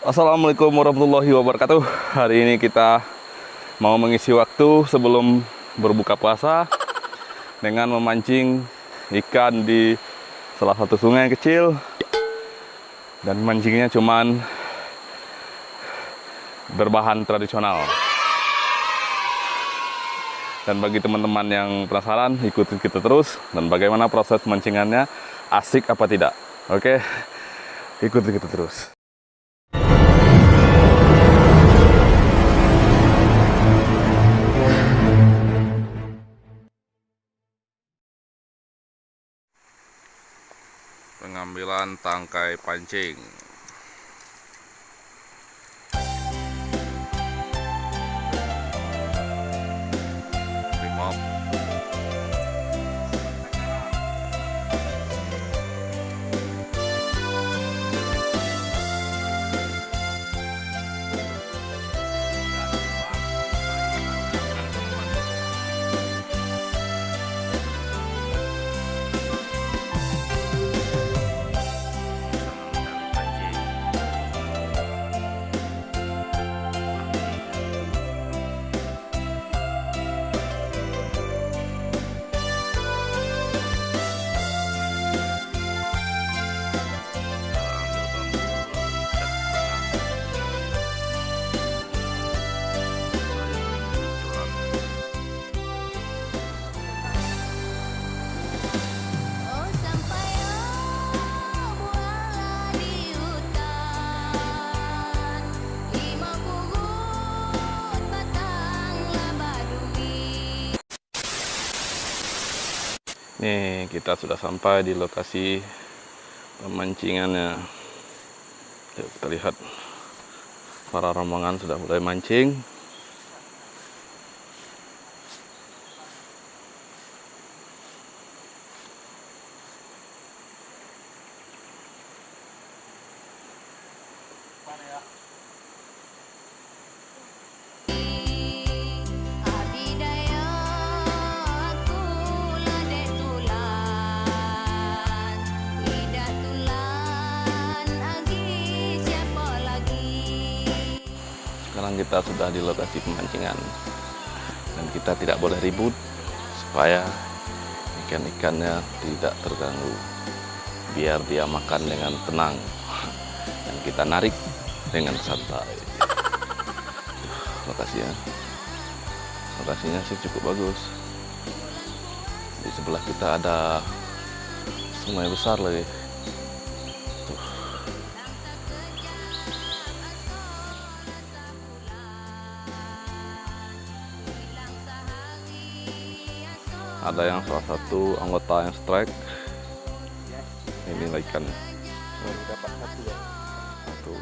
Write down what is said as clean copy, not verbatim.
Assalamualaikum warahmatullahi wabarakatuh. Hari ini kita mau mengisi waktu sebelum berbuka puasa dengan memancing ikan di salah satu sungai yang kecil. Dan mancingnya cuman berbahan tradisional. Dan bagi teman-teman yang penasaran, ikutin kita terus. Dan bagaimana proses mancingannya, asik apa tidak. Oke, ikutin kita terus. Pengambilan tangkai pancing. Primop. Nih, kita sudah sampai di lokasi pemancingannya. Yuk, kita lihat para rombongan sudah mulai mancing. Sekarang kita sudah di lokasi pemancingan dan kita tidak boleh ribut supaya ikan-ikannya tidak terganggu, biar dia makan dengan tenang dan kita narik dengan santai. Lokasinya sih cukup bagus. Di sebelah kita ada sungai besar lagi. Ada yang salah satu anggota yang strike. Ini ikan. Dapat satu ya. Satu.